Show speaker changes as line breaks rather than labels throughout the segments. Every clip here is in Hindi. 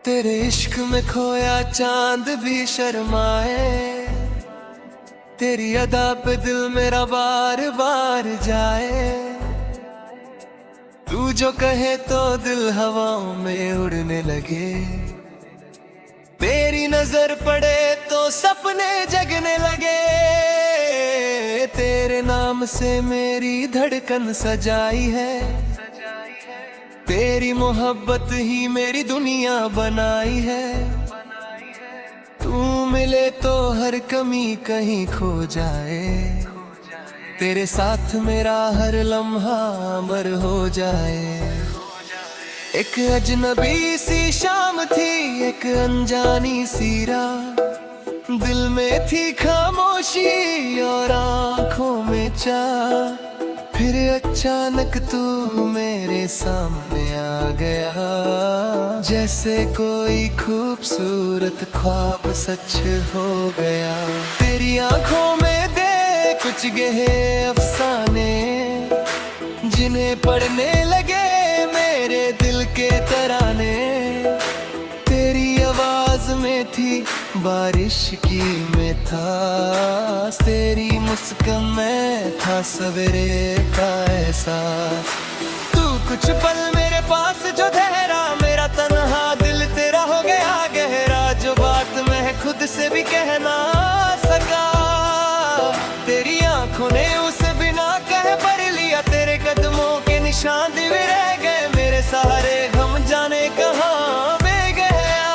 तेरे इश्क में खोया चांद भी शर्माए, तेरी अदा पे दिल मेरा बार बार जाए। तू जो कहे तो दिल हवाओं में उड़ने लगे, तेरी नजर पड़े तो सपने जगने लगे। तेरे नाम से मेरी धड़कन सजाई है, तेरी मोहब्बत ही मेरी दुनिया बनाई है। तू मिले तो हर कमी कहीं खो जाए, तेरे साथ मेरा हर लम्हा अमर हो जाए। एक अजनबी सी शाम थी, एक अनजानी सी राह, दिल में थी खामोशी और आंखों में चाह। फिर अचानक तू मेरे सामने आ गया, जैसे कोई खूबसूरत ख्वाब सच हो गया। तेरी आंखों में दे कुछ गहरे अफसाने, जिन्हें पढ़ने लगे मेरे दिल के तराने। तेरी आवाज में थी बारिश की मिठास, तेरी मुस्कान में था सवेरे का एहसास। तू कुछ पल मेरे पास जो ठहरा, मेरा तन्हा दिल तेरा हो गया गहरा। जो बात मैं खुद से भी कह ना सका, तेरी आंखों ने उसे बिना कहे पढ़ लिया। तेरे कदमों के निशान भी रह गए, मेरे सहारे हम जाने कहाँ बह गया।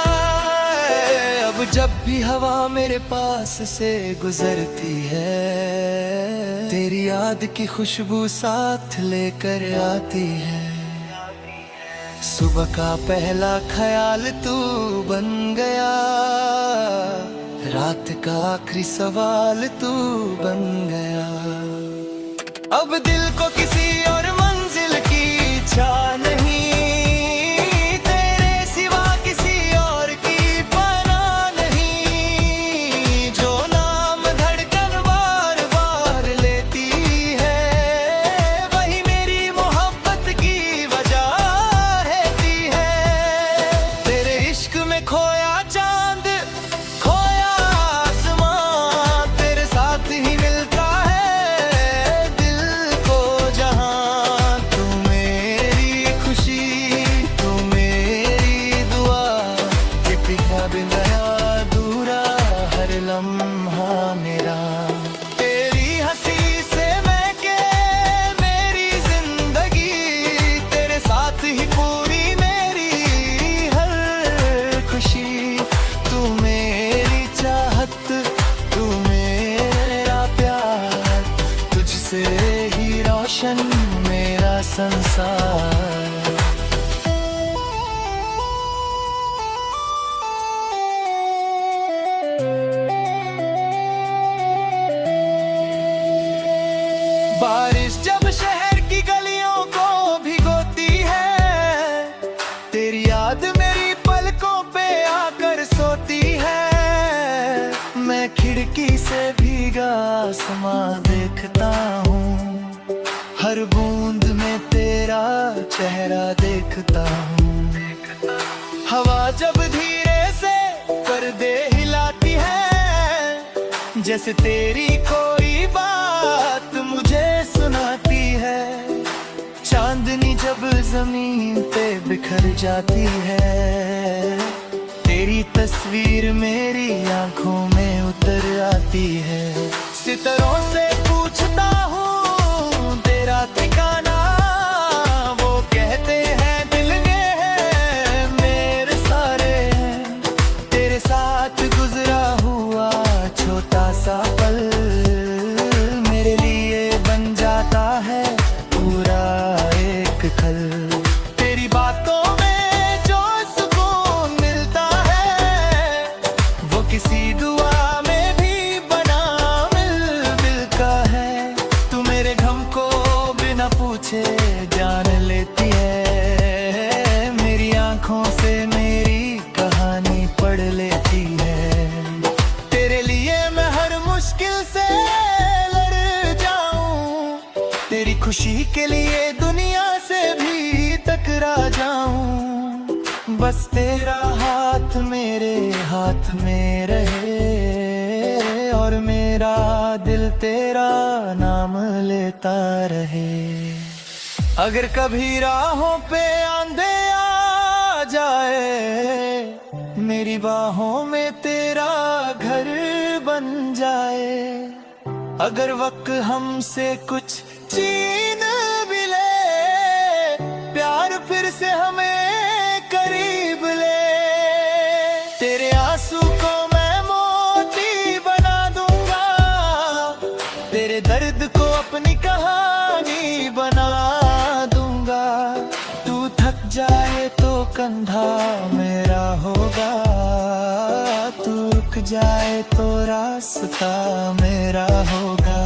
अब जब भी हवा मेरे पास से गुजरती है, तेरी याद की खुशबू साथ लेकर आती है। सुबह का पहला ख्याल तू बन गया, रात का आखिरी सवाल तू बन गया। अब दिल को किसी और मंजिल की इच्छा नहीं, तेरे सिवा किसी और की पनाह नहीं। जो नाम धड़कन बार बार लेती है, वही मेरी मोहब्बत की वजह रहती है। तेरे इश्क में खोया चांद, खोया आसमां, तेरे साथ ही मिलता है दिल को जहां। तू मेरी खुशी, तू मेरी दुआ, ये पिघला भी गया दूरा हर लम्हा मेरा। तेरी हंसी से महके मेरी जिंदगी, तेरे साथ ही पूरी मेरी हर खुशी। तू मेरी चाहत, तू मेरा प्यार, तुझसे ही रोशन मेरा संसार। बारिश जब शहर की गलियों को भिगोती है, तेरी याद मेरी पलकों पे आकर सोती है। मैं खिड़की से भीगा आसमां देखता हूँ, हर बूंद में तेरा चेहरा देखता हूँ। हवा जब धीरे से पर्दे हिलाती है, जैसे तेरी कोई बात मुझे सुनाती है। चांदनी जब जमीन पे बिखर जाती है, तेरी तस्वीर मेरी आंखों में उतर आती है। सितारों से पूछता हूँ तेरा ठिकाना, वो कहते हैं दिल में है मेरे सारे। तेरे साथ गुजरा हुआ छोटा सा पल, मेरे लिए बन जाता है पूरा एक कल। तेरी बातों में जो सुकून मिलता है, वो किसी दुआ में भी बना मिल का है। तू मेरे गम को बिना पूछे जान लेती है, मेरी आंखों से मेरी कहानी पढ़ लेती है। तेरे लिए मैं हर मुश्किल से लड़ जाऊं, तेरी खुशी के लिए दुनिया से भी टकरा जाऊं। बस बस तेरा हाथ मेरे हाथ में रहे और मेरा दिल तेरा नाम लेता रहे। अगर कभी राहों पे आंधे आ जाए, मेरी बाहों में तेरा घर बन जाए। अगर वक्त हमसे कुछ छीन भी ले, प्यार फिर से हमें करीब ले। तेरे आंसू को मैं मोती बना दूंगा, तेरे दर्द को अपनी कहानी बना दूंगा। तू थक जाए तो कंधा मेरा होगा, तू रुक जाए तो रास्ता मेरा होगा।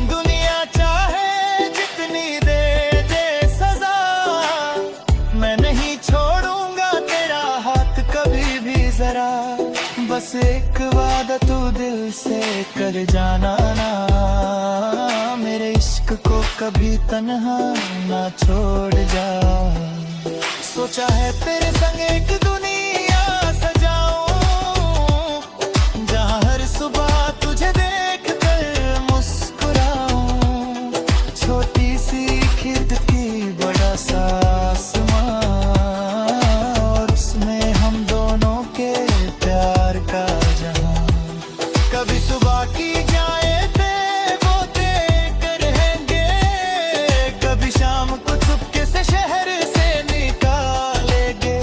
दुनिया चाहे जितनी दे दे सजा, मैं नहीं छोड़ूंगा तेरा हाथ कभी भी जरा। बस एक वादा तू दिल से कर जाना ना, मेरे इश्क को कभी तन्हा ना छोड़ जा। सोचा है तेरे संग एक दुनिया सजाऊं, जहां हर सुबह तुझे देख कर मुस्कुराऊं। छोटी सी खिड़की बड़ा सा आसमां, और उसमें हम दोनों के प्यार का जहां। कभी सुबह की जाए वो देकर रहेंगे, कभी शाम को चुपके से शहर से निकालेंगे।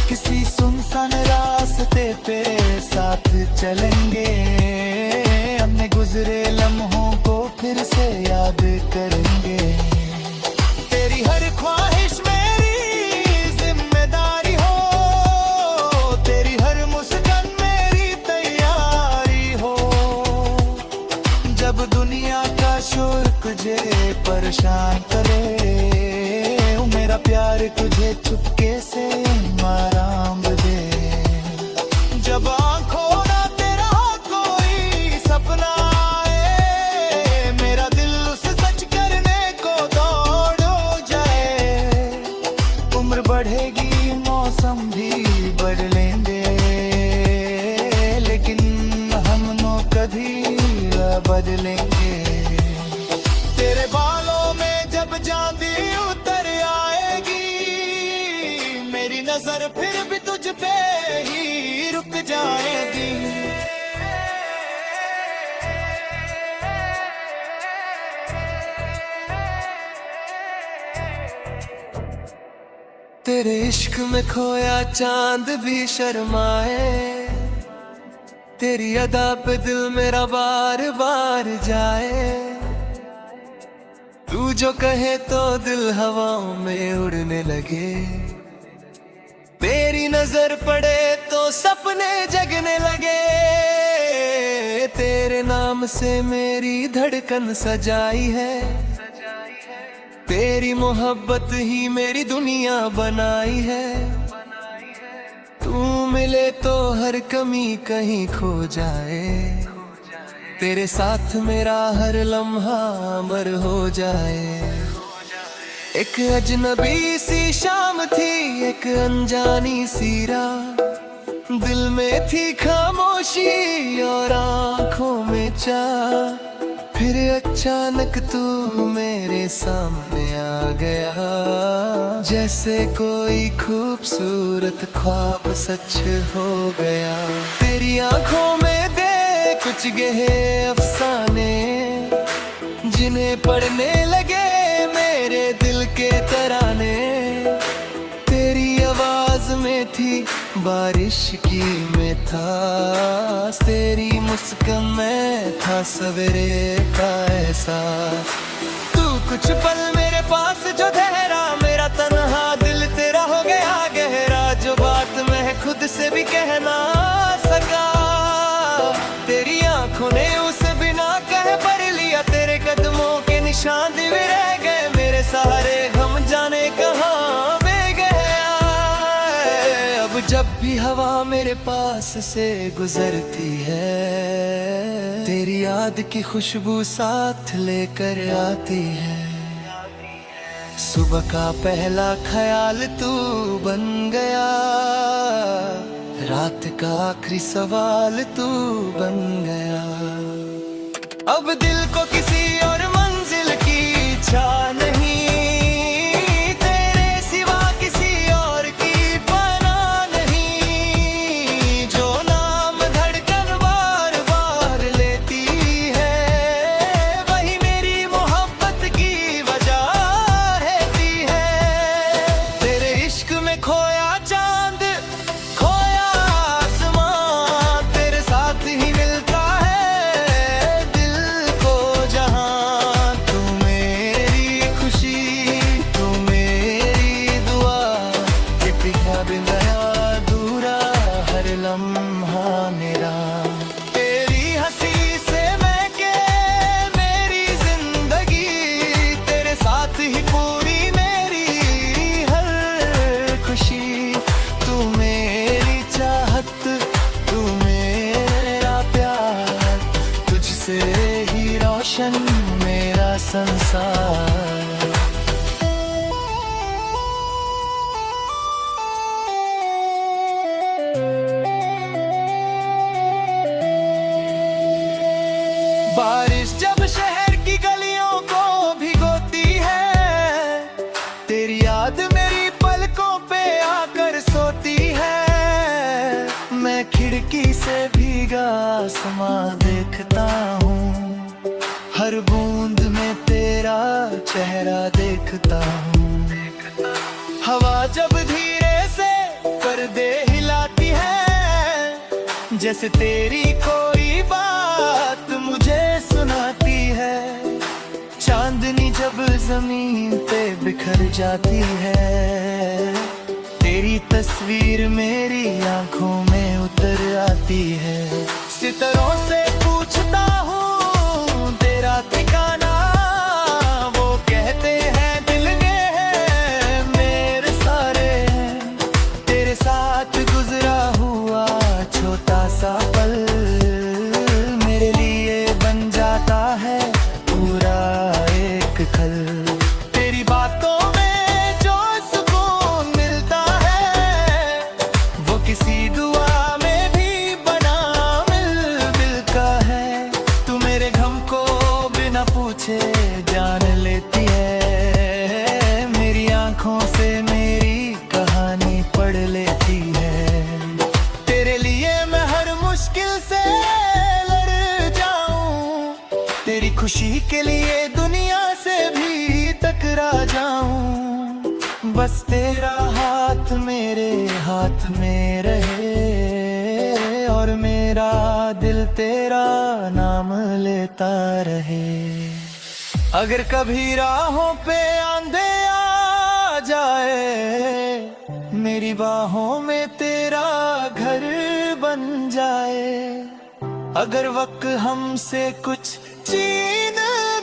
किसी सुनसान रास्ते पे साथ चलेंगे, हमने गुजरे लम्हों को फिर से याद करेंगे। तेरी हर ख्वाहिश मेरी जिम्मेदारी हो, तेरी हर मुस्कान मेरी तैयारी हो। जब दुनिया का शोर तुझे परेशान करे, मेरा प्यार तुझे चुपके से आराम दे। जब आंखों ना तेरा कोई सपना आए, मेरा दिल उस सच करने को दौड़ जाए। उम्र बढ़ेगी मौसम भी बदलेंगे, लेकिन हम नो कभी बदलेंगे। तेरे बालों में जब चांदी उतर आएगी, मेरी नजर फिर भी तुझ पे ही रुक जाएगी। तेरे इश्क में खोया चांद भी शर्माए, तेरी अदा पे दिल मेरा बार बार जाए। तू जो कहे तो दिल हवाओं में उड़ने लगे, तेरी नजर पड़े तो सपने जगने लगे। तेरे नाम से मेरी धड़कन सजाई है, तेरी मोहब्बत ही मेरी दुनिया बनाई है। तू मिले तो हर कमी कहीं खो जाए, तेरे साथ मेरा हर लम्हा अमर हो जाए। एक अजनबी सी शाम थी, एक अनजानी सी राह, दिल में थी खामोशी और आंखों में चाह। फिर अचानक तू मेरे सामने आ गया, जैसे कोई खूबसूरत ख्वाब सच हो गया। तेरी आंखों में देख कुछ गहरे अफसाने, जिन्हें पढ़ने लगे मेरे दिल के तराने। तेरी आवाज में थी बारिश की मिठास, तेरी मुस्कान में था सवेरे का एहसास। तू कुछ पल मेरे पास जो ठहरा, मेरा तन्हा दिल तेरा हो गया गहरा। जो बात मैं खुद से भी कह ना सका, तेरी आंखों ने उसे बिना कहे पढ़ लिया। तेरे कदमों के निशान भी रह गए मेरे सहारे, हम जाने कहाँ में गया। अब जब भी हवा मेरे पास से गुजरती है, तेरी याद की खुशबू साथ लेकर आती है। सुबह का पहला ख्याल तू बन गया, रात का आखिरी सवाल तू बन गया। अब दिल को किसी और मंजिल की इच्छा नहीं, तेरे सिवा किसी और की पना नहीं। जो नाम धड़कन बार बार लेती है, वही मेरी मोहब्बत की वजह रहती है। तेरे इश्क में खोया चांद, खोया आसमां, तेरे साथ ही मिलता है दिल को जहां। तू मेरी खुशी, तू मेरी दुआ, ये पिघला बिन गया अधूरा हर लम्हा मेरा। तेरी हंसी से महके मेरी जिंदगी, तेरे साथ ही पूरी मेरी हर खुशी। तू मेरी चाहत, तू मेरा प्यार, तुझसे ही रोशन मेरा संसार। बारिश जब शहर की गलियों को भिगोती है, तेरी याद मेरी पलकों पे आकर सोती है। मैं खिड़की से भीगा आसमां देखता हूँ, हर बूंद में तेरा चेहरा देखता हूँ। हवा जब धीरे से पर्दे हिलाती है, जैसे तेरी कोई बात मुझे सुनाती है। चांदनी जब जमीन पे बिखर जाती है, तेरी तस्वीर मेरी आंखों में उतर आती है। सितारों से पूछता हूँ तेरा ठिकाना, वो कहते हैं दिल में है मेरे सारे। तेरे साथ गुजरा हुआ छोटा सा पल मेरे लिए बन जाता है पूरा एक खल। तेरी बातों में जो सुकून मिलता है, वो किसी दुआ में भी बना मिलता है। तू मेरे गम को बिना पूछे जान लेती है, मेरी आंखों से मेरी कहानी पढ़ लेती है। तेरे लिए मैं हर मुश्किल से लड़ जाऊं, तेरी खुशी के लिए दुनिया से भी टकरा जाऊं। बस तेरा हाथ मेरे हाथ में रहे, और मेरा दिल तेरा नाम लेता रहे। अगर कभी राहों पे आंधे आ जाए, मेरी बाहों में तेरा घर बन जाए। अगर वक्त हमसे कुछ छीन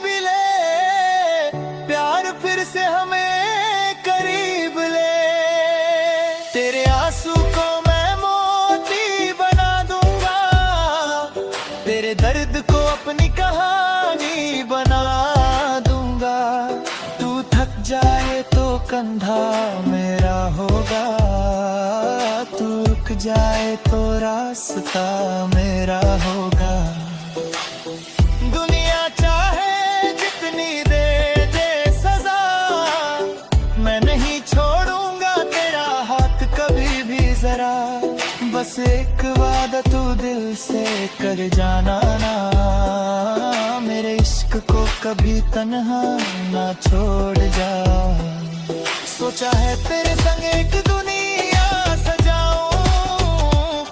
भी ले, प्यार फिर से हमें करीब ले। तेरे आंसू को मैं मोती बना दूंगा, तेरे दर्द को अपनी कहानी बना दूंगा। तू थक जाए तो कंधा मेरा होगा, तू रुक जाए तो रास्ता मेरा होगा। दुनिया चाहे जितनी दे दे सजा, मैं नहीं छोड़ूंगा तेरा हाथ कभी भी जरा। बस एक वादा तू दिल से कर जाना ना, मेरे इश्क को कभी तन्हा ना छोड़ जा। सोचा है तेरे संग एक दुनिया सजाऊं,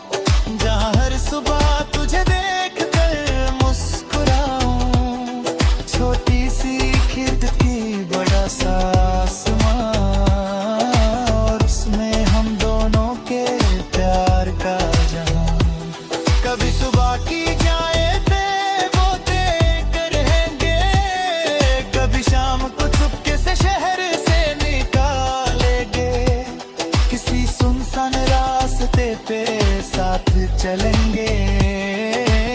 जहां हर सुबह तुझे देख कर मुस्कुराऊं। छोटी सी खिड़की बड़ा सा आसमां, और उसमें हम दोनों के प्यार का जहां। कभी सुबह की जाए वो देख रहेंगे, कभी शाम को चुपके से शहर से निकालेंगे। किसी सुनसान रास्ते पे साथ चलेंगे,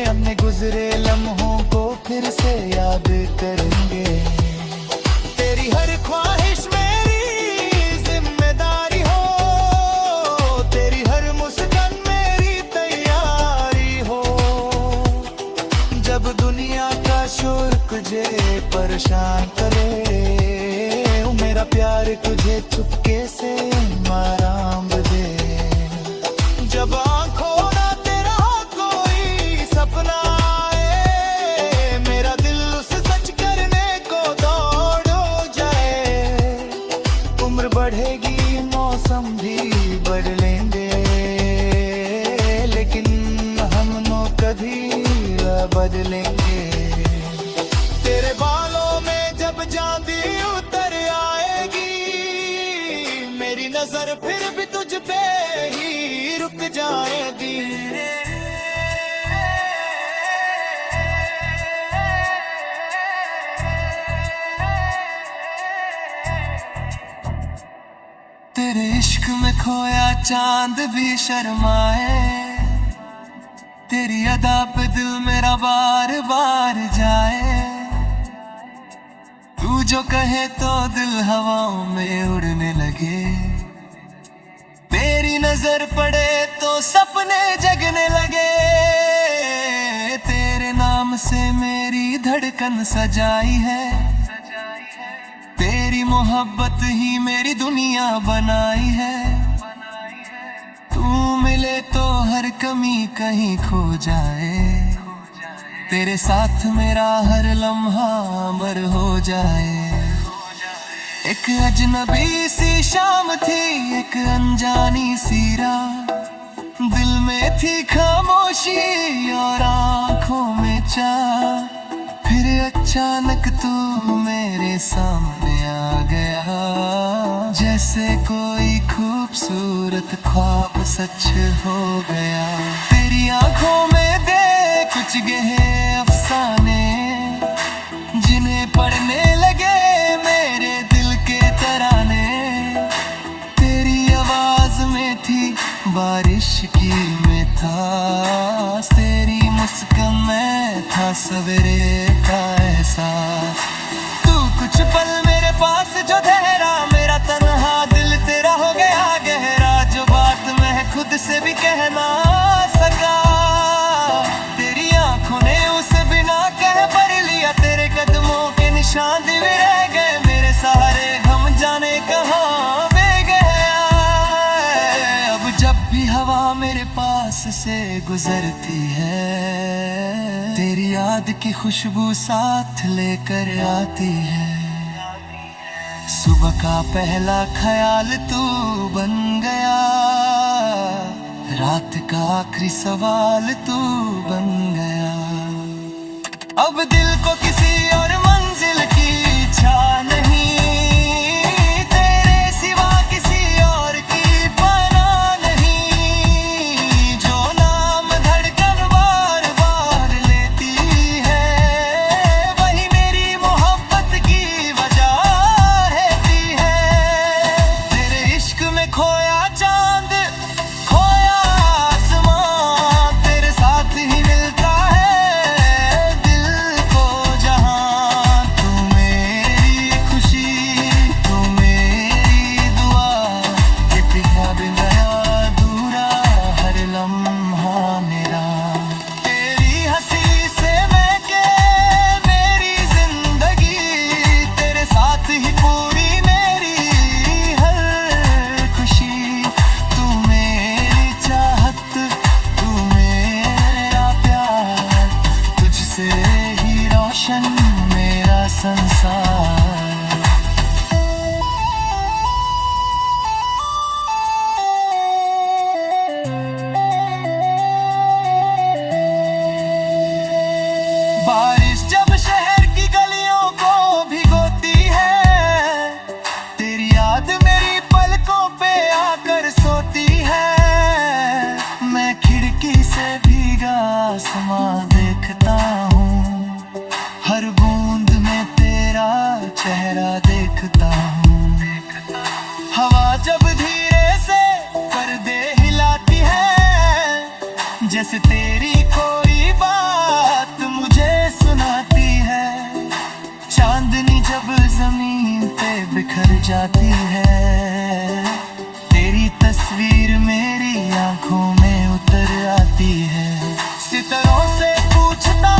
हमने गुजरे लम्हों को फिर से याद करेंगे। तेरी हर ख्वाहिश में
मुझे परेशान करे। मेरा प्यार तुझे चुपके से आराम दे। जब आंखों ना तेरा कोई सपना आए, मेरा दिल उसे सच करने को दौड़ जाए। उम्र बढ़ेगी, मौसम भी बदलेंगे, लेकिन हम नो कभी बदलेंगे। तेरे बालों में जब चांदी उतर आएगी, मेरी नजर फिर भी तुझ पे ही रुक जाएगी।
तेरे इश्क में खोया चांद भी शर्माए, तेरी अदा पे दिल मेरा बार बार जाए। तू जो कहे तो दिल हवाओं में उड़ने लगे, तेरी नजर पड़े तो सपने जगने लगे। तेरे नाम से मेरी धड़कन सजाई है, तेरी मोहब्बत ही मेरी दुनिया बनाई है। तू मिले तो हर कमी कहीं खो जाए, तेरे साथ मेरा हर लम्हा अमर हो जाए। एक अजनबी सी शाम थी, एक अनजानी सी रात, दिल में थी खामोशी और आंखों में चाह। फिर अचानक तू मेरे सामने आ गया, जैसे कोई खूबसूरत ख्वाब सच हो गया। तेरी आंखों में देख कुछ गहरे अफसाने, जिन्हें पढ़ने लगे मेरे दिल के तराने। तेरी आवाज में थी बारिश की मिठास, तेरी मुस्कान में था सवेरे का एहसास। तू कुछ पल मेरे पास जो ठहरा, मेरा तन्हा दिल तेरा हो गया गहरा। जो बात मैं खुद से भी कह ना सका, तेरी आंखों ने उसे बिना कह पढ़ लिया। तेरे कदमों के निशान भी रह गए, मेरे सहारे हम जाने कहाँ बह गया। अब जब भी हवा मेरे पास से गुजरती है, तेरी याद की खुशबू साथ लेकर आती है। सुबह का पहला ख्याल तू बन गया, रात का आखिरी सवाल तू बन गया। अब दिल को किसी और मंजिल की इच्छा नहीं, तेरे सिवा किसी और की पनाह नहीं। जो नाम धड़कन बार बार लेती है, वही मेरी मोहब्बत की वजह रहती है। तेरे इश्क में खोया चांद, खोया आसमां, तेरे साथ ही मिलता है दिल को जहां। तू मेरी खुशी, तू मेरी दुआ, ये पिघला बिन गया अधूरा हर लम्हा मेरा। तेरी हंसी से महके मेरी जिंदगी, तेरे साथ ही पूरी मेरी हर खुशी। तू मेरी चाहत, तू मेरा प्यार, तुझसे ही रोशन मेरा संसार। बारिश जब शहर की गलियों को भिगोती है, तेरी याद मेरी पलकों पे आकर सोती है। मैं खिड़की से भीगा आसमां देखता हूँ, हर बूंद में तेरा चेहरा देखता हूँ। हवा जब धीरे से पर्दे हिलाती है, जैसे तेरी कोई बात मुझे सुनाती है। चांदनी जब जमीन पे बिखर जाती है, तेरी तस्वीर मेरी आंखों में उतर आती है। सितारों से पूछता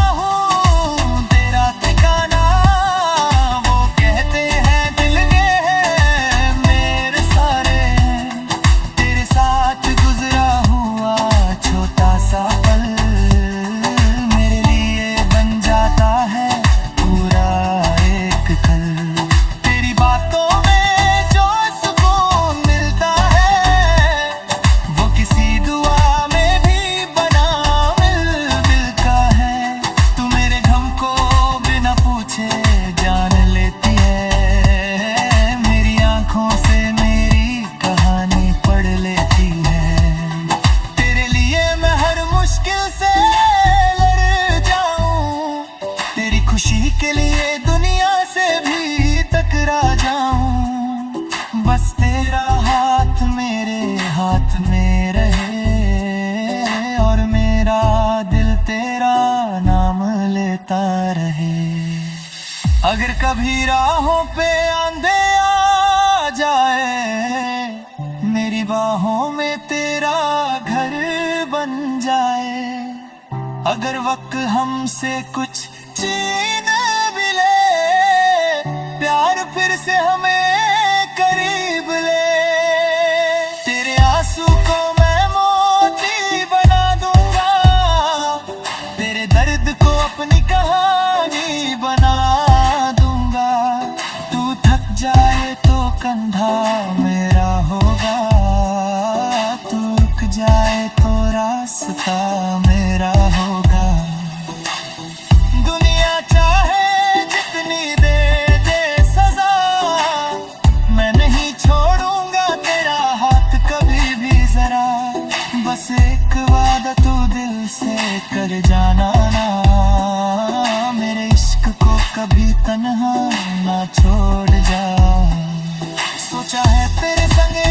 के लिए दुनिया से भी टकरा जाऊं, बस तेरा हाथ मेरे हाथ में रहे और मेरा दिल तेरा नाम लेता रहे। अगर कभी राहों पे आंधे आ जाए, मेरी बाहों में तेरा घर बन जाए। अगर वक्त हमसे कुछ छीन भी ले, प्यार फिर से हमें करीब ले। तेरे आंसू को मैं मोती बना दूंगा, तेरे दर्द को अपनी कहानी बना दूंगा। तू थक जाए तो कंधा मेरा होगा, तू रुक जाए तो रास्ता मेरा होगा। दुनिया चाहे जितनी दे दे सजा, मैं नहीं छोड़ूंगा तेरा हाथ कभी भी जरा। बस एक वादा तू दिल से कर जाना ना, मेरे इश्क को कभी तन्हा ना छोड़ जा। सोचा है तेरे संग